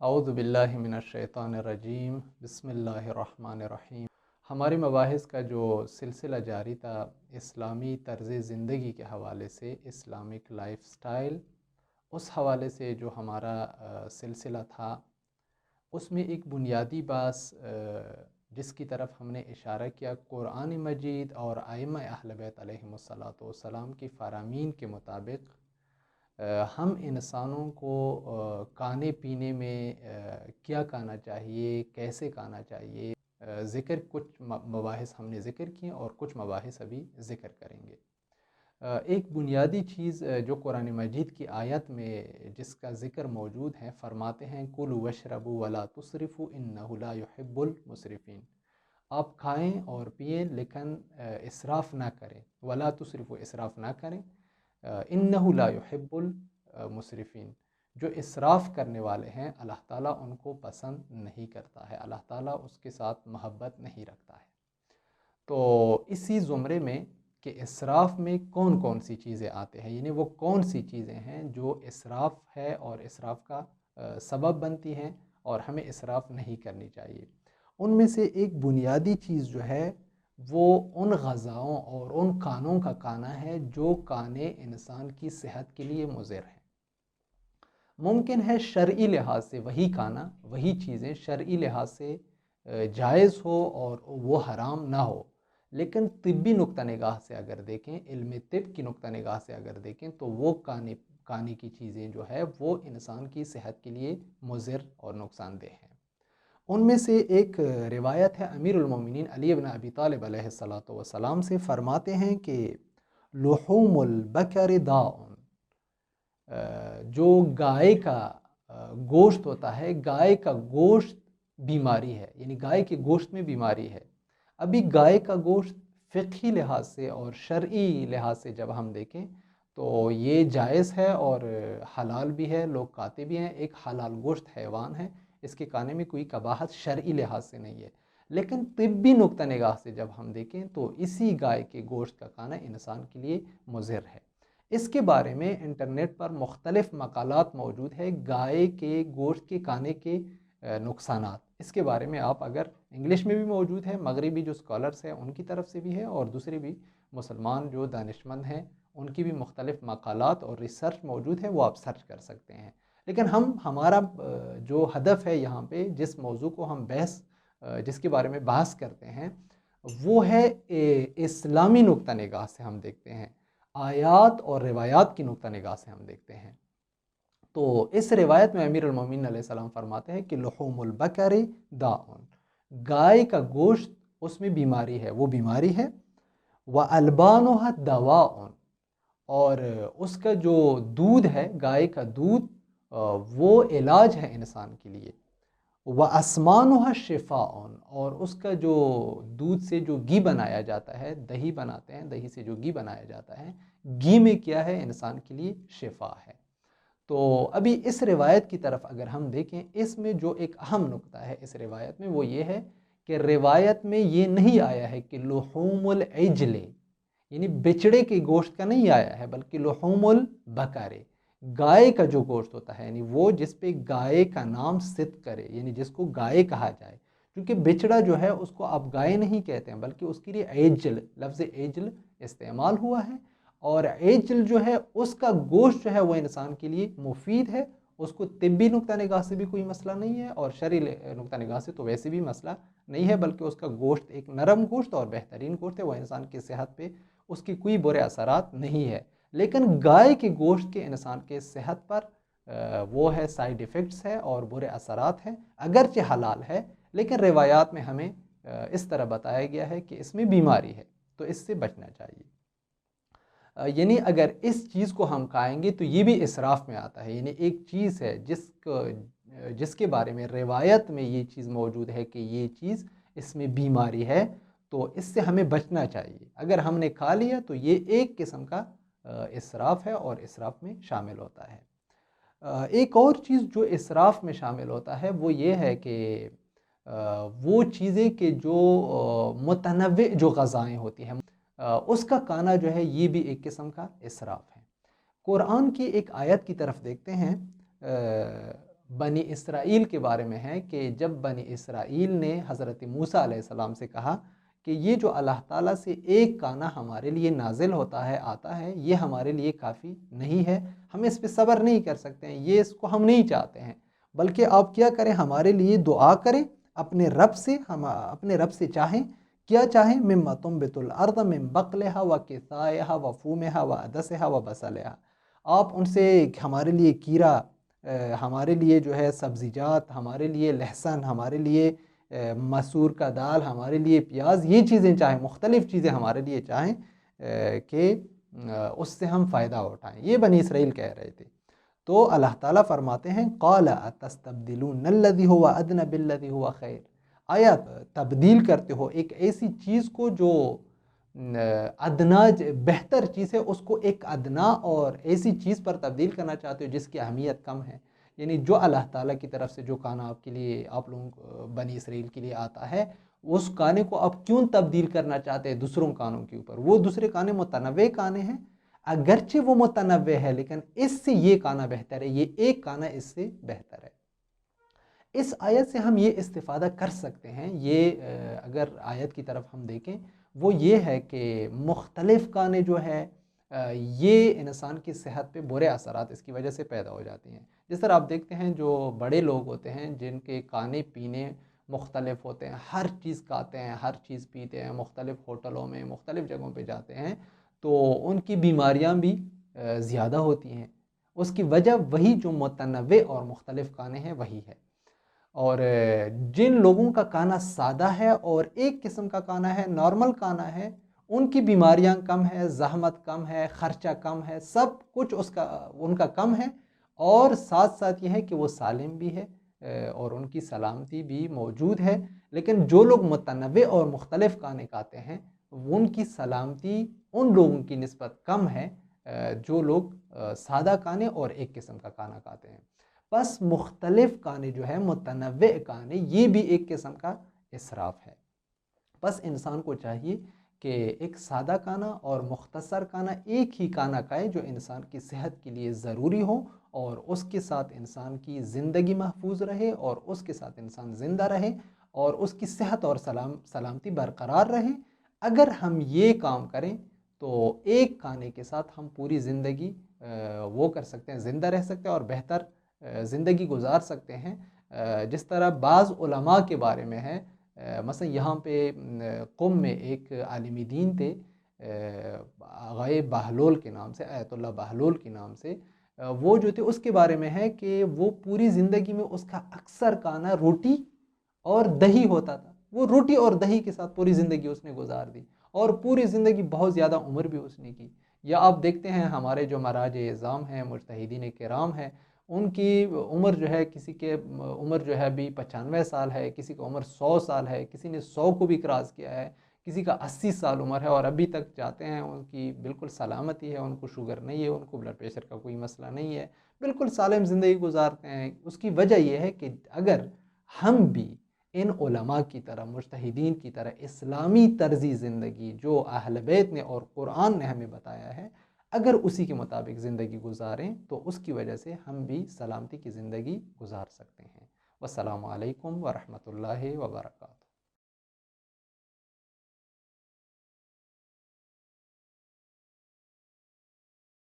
اعوذ باللہ من الشیطان الرجیم، بسم اللہ الرحمن الرحیم۔ ہمارے مباحث کا جو سلسلہ جاری تھا اسلامی طرز زندگی کے حوالے سے، اسلامک لائف سٹائل، اس حوالے سے جو ہمارا سلسلہ تھا، اس میں ایک بنیادی بات جس کی طرف ہم نے اشارہ کیا، قرآن مجید اور ائمہ اہل بیت علیہم الصلاۃ والسلام کی فرامین کے مطابق ہم انسانوں کو کھانے پینے میں کیا کھانا چاہیے، کیسے کھانا چاہیے، کچھ مباحث ہم نے ذکر کیے اور کچھ مباحث ابھی ذکر کریں گے۔ ایک بنیادی چیز جو قرآن مجید کی آیت میں جس کا ذکر موجود ہے، فرماتے ہیں کُلُوا واشربوا ولا تسرفوا انہ لا يحب المسرفین۔ آپ کھائیں اور پئیں لیکن اسراف نہ کریں، ولا تسرفوا، اسراف نہ کریں، انہ لا يحب المسرفین، جو اسراف کرنے والے ہیں اللہ تعالیٰ ان کو پسند نہیں کرتا ہے، اللہ تعالیٰ اس کے ساتھ محبت نہیں رکھتا ہے۔ تو اسی زمرے میں کہ اسراف میں کون کون سی چیزیں آتے ہیں، یعنی وہ کون سی چیزیں ہیں جو اسراف ہے اور اسراف کا سبب بنتی ہیں اور ہمیں اسراف نہیں کرنی چاہیے۔ ان میں سے ایک بنیادی چیز جو ہے وہ ان غذاؤں اور ان کھانوں کا کھانا ہے جو کھانے انسان کی صحت کے لیے مضر ہیں۔ ممکن ہے شرعی لحاظ سے وہی کھانا، وہی چیزیں شرعی لحاظ سے جائز ہو اور وہ حرام نہ ہو، لیکن طبی نقطہ نگاہ سے اگر دیکھیں، علم طب کی نقطہ نگاہ سے اگر دیکھیں تو وہ کھانے کی چیزیں جو ہے وہ انسان کی صحت کے لیے مضر اور نقصان دہ ہیں۔ ان میں سے ایک روایت ہے امیر المومنین علی بن ابی طالب علیہ الصلاۃ والسلام سے، فرماتے ہیں کہ لحوم البکر داء، جو گائے کا گوشت ہوتا ہے، گائے کا گوشت بیماری ہے، یعنی گائے کے گوشت میں بیماری ہے۔ ابھی گائے کا گوشت فقہی لحاظ سے اور شرعی لحاظ سے جب ہم دیکھیں تو یہ جائز ہے اور حلال بھی ہے، لوگ کھاتے بھی ہیں، ایک حلال گوشت حیوان ہے، اس کے کھانے میں کوئی قباحت شرعی لحاظ سے نہیں ہے۔ لیکن طبی نقطہ نگاہ سے جب ہم دیکھیں تو اسی گائے کے گوشت کا کھانا انسان کے لیے مضر ہے۔ اس کے بارے میں انٹرنیٹ پر مختلف مقالات موجود ہے، گائے کے گوشت کے کھانے کے نقصانات۔ اس کے بارے میں آپ اگر انگلش میں بھی موجود ہے، مغربی جو اسکالرز ہیں ان کی طرف سے بھی ہے اور دوسرے بھی مسلمان جو دانشمند ہیں ان کی بھی مختلف مقالات اور ریسرچ موجود ہے، وہ آپ سرچ کر سکتے ہیں۔ لیکن ہمارا جو ہدف ہے یہاں پہ، جس موضوع کو ہم جس کے بارے میں بحث کرتے ہیں، وہ ہے اسلامی نقطہ نگاہ سے ہم دیکھتے ہیں، آیات اور روایات کی نقطہ نگاہ سے ہم دیکھتے ہیں۔ تو اس روایت میں امیر المومنین علیہ السلام فرماتے ہیں کہ لحوم البکر داء، گائے کا گوشت اس میں بیماری ہے، وہ بیماری ہے، وَأَلْبَانُهَا دَوَاءٌ، اور اس کا جو دودھ ہے، گائے کا دودھ، وہ علاج ہے انسان کے لیے، وَأَسْمَانُهَا شِفَاءٌ، اور اس کا جو دودھ سے جو گھی بنایا جاتا ہے، دہی بناتے ہیں، دہی سے جو گھی بنایا جاتا ہے، گھی میں کیا ہے، انسان کے لیے شفا ہے۔ تو ابھی اس روایت کی طرف اگر ہم دیکھیں، اس میں جو ایک اہم نقطہ ہے اس روایت میں وہ یہ ہے کہ روایت میں یہ نہیں آیا ہے کہ لحوم العجل، یعنی بچڑے کے گوشت کا نہیں آیا ہے، بلکہ لحوم البقر، گائے کا جو گوشت ہوتا ہے، یعنی وہ جس پہ گائے کا نام صدق کرے، یعنی جس کو گائے کہا جائے، کیونکہ بچڑا جو ہے اس کو آپ گائے نہیں کہتے ہیں بلکہ اس کے لیے عجل، لفظ عجل استعمال ہوا ہے، اور عجل جو ہے اس کا گوشت جو ہے وہ انسان کے لیے مفید ہے، اس کو طبی نقطہ نگاہ سے بھی کوئی مسئلہ نہیں ہے اور شرعی نقطہ نگاہ سے تو ویسے بھی مسئلہ نہیں ہے، بلکہ اس کا گوشت ایک نرم گوشت اور بہترین گوشت ہے، وہ انسان کی صحت پہ اس کی کوئی برے اثرات نہیں ہے۔ لیکن گائے کے گوشت کے انسان کے صحت پر وہ ہے سائیڈ ایفیکٹس ہے اور برے اثرات ہیں، اگرچہ حلال ہے، لیکن روایات میں ہمیں اس طرح بتایا گیا ہے کہ اس میں بیماری ہے، تو اس سے بچنا چاہیے۔ یعنی اگر اس چیز کو ہم کھائیں گے تو یہ بھی اسراف میں آتا ہے، یعنی ایک چیز ہے جس کے بارے میں روایت میں یہ چیز موجود ہے کہ یہ چیز اس میں بیماری ہے، تو اس سے ہمیں بچنا چاہیے۔ اگر ہم نے کھا لیا تو یہ ایک قسم کا اسراف ہے اور اسراف میں شامل ہوتا ہے۔ ایک اور چیز جو اسراف میں شامل ہوتا ہے وہ یہ ہے کہ وہ چیزیں کہ جو متنوع جو غذائیں ہوتی ہیں، اس کا کھانا جو ہے یہ بھی ایک قسم کا اسراف ہے۔ قرآن کی ایک آیت کی طرف دیکھتے ہیں، بنی اسرائیل کے بارے میں ہے کہ جب بنی اسرائیل نے حضرت موسیٰ علیہ السلام سے کہا کہ یہ جو اللہ تعالیٰ سے ایک کانا ہمارے لیے نازل ہوتا ہے آتا ہے یہ ہمارے لیے کافی نہیں ہے، ہم اس پہ صبر نہیں کر سکتے ہیں، یہ اس کو ہم نہیں چاہتے ہیں، بلکہ آپ کیا کریں، ہمارے لیے دعا کریں اپنے رب سے، ہم اپنے رب سے چاہیں کیا چاہیں، مما تنبت الارض من بقلها وکثائها وفومها وعدسها وبصلها، آپ ان سے ہمارے لیے کیرا، ہمارے لیے جو ہے سبزیجات، ہمارے لیے لہسن، ہمارے لیے مسور کا دال، ہمارے لیے پیاز، یہ چیزیں چاہیں، مختلف چیزیں ہمارے لیے چاہیں کہ اس سے ہم فائدہ اٹھائیں، یہ بنی اسرائیل کہہ رہے تھے۔ تو اللہ تعالیٰ فرماتے ہیں قال اتستبدلون الذی هو ادنی بالذی هو خیر، آیا تبدیل کرتے ہو ایک ایسی چیز کو جو ادنا بہتر چیز ہے اس کو ایک ادنا اور ایسی چیز پر تبدیل کرنا چاہتے ہو جس کی اہمیت کم ہے، یعنی جو اللہ تعالیٰ کی طرف سے جو کھانا آپ کے لیے، آپ لوگوں کو بنی اسرائیل کے لیے آتا ہے، اس کھانے کو آپ کیوں تبدیل کرنا چاہتے ہیں دوسروں کھانوں کے اوپر؟ وہ دوسرے کھانے متنوع کھانے ہیں، اگرچہ وہ متنوع ہے لیکن اس سے یہ کھانا بہتر ہے، یہ ایک کھانا اس سے بہتر ہے۔ اس آیت سے ہم یہ استفادہ کر سکتے ہیں، یہ اگر آیت کی طرف ہم دیکھیں وہ یہ ہے کہ مختلف کھانے جو ہے یہ انسان کی صحت پہ برے اثرات اس کی وجہ سے پیدا ہو جاتی ہیں۔ جس طرح آپ دیکھتے ہیں جو بڑے لوگ ہوتے ہیں جن کے کھانے پینے مختلف ہوتے ہیں، ہر چیز کھاتے ہیں، ہر چیز پیتے ہیں، مختلف ہوٹلوں میں مختلف جگہوں پہ جاتے ہیں، تو ان کی بیماریاں بھی زیادہ ہوتی ہیں۔ اس کی وجہ وہی جو متنوع اور مختلف کھانے ہیں وہی ہے۔ اور جن لوگوں کا کھانا سادہ ہے اور ایک قسم کا کھانا ہے، نارمل کھانا ہے، ان کی بیماریاں کم ہے، زحمت کم ہے، خرچہ کم ہے، سب کچھ ان کا کم ہے، اور ساتھ ساتھ یہ ہے کہ وہ سالم بھی ہے اور ان کی سلامتی بھی موجود ہے۔ لیکن جو لوگ متنوع اور مختلف کھانے کھاتے ہیں ان کی سلامتی ان لوگوں کی نسبت کم ہے جو لوگ سادہ کھانے اور ایک قسم کا کھانا کھاتے ہیں۔ بس مختلف کھانے جو ہے، متنوع کھانے، یہ بھی ایک قسم کا اسراف ہے۔ بس انسان کو چاہیے کہ ایک سادہ کھانا اور مختصر کھانا ایک ہی کھانا کھائے جو انسان کی صحت کے لیے ضروری ہو، اور اس کے ساتھ انسان کی زندگی محفوظ رہے، اور اس کے ساتھ انسان زندہ رہے، اور اس کی صحت اور سلامتی برقرار رہے۔ اگر ہم یہ کام کریں تو ایک کھانے کے ساتھ ہم پوری زندگی وہ کر سکتے ہیں، زندہ رہ سکتے ہیں اور بہتر زندگی گزار سکتے ہیں۔ جس طرح بعض علماء کے بارے میں ہے، مثلا یہاں پہ قم میں ایک عالم دین تھے آغائے بہلول کے نام سے، آیت اللہ بہلول کے نام سے، وہ جو تھے اس کے بارے میں ہے کہ وہ پوری زندگی میں اس کا اکثر کھانا روٹی اور دہی ہوتا تھا، وہ روٹی اور دہی کے ساتھ پوری زندگی اس نے گزار دی، اور پوری زندگی بہت زیادہ عمر بھی اس نے کی۔ یا آپ دیکھتے ہیں ہمارے جو مراجع اعظام ہیں، مجتہدین کرام ہیں، ان کی عمر جو ہے، کسی کے عمر جو ہے ابھی 95 سال ہے، کسی کا عمر 100 سال ہے، کسی نے 100 کو بھی کراس کیا ہے، کسی کا 80 سال عمر ہے، اور ابھی تک جاتے ہیں، ان کی بالکل سلامتی ہے، ان کو شوگر نہیں ہے، ان کو بلڈ پریشر کا کوئی مسئلہ نہیں ہے، بالکل سالم زندگی گزارتے ہیں۔ اس کی وجہ یہ ہے کہ اگر ہم بھی ان علماء کی طرح، مجتہدین کی طرح اسلامی طرزی زندگی جو اہل بیت نے اور قرآن نے ہمیں بتایا ہے، اگر اسی کے مطابق زندگی گزاریں تو اس کی وجہ سے ہم بھی سلامتی کی زندگی گزار سکتے ہیں۔ والسلام علیکم ورحمۃ اللہ وبرکاتہ۔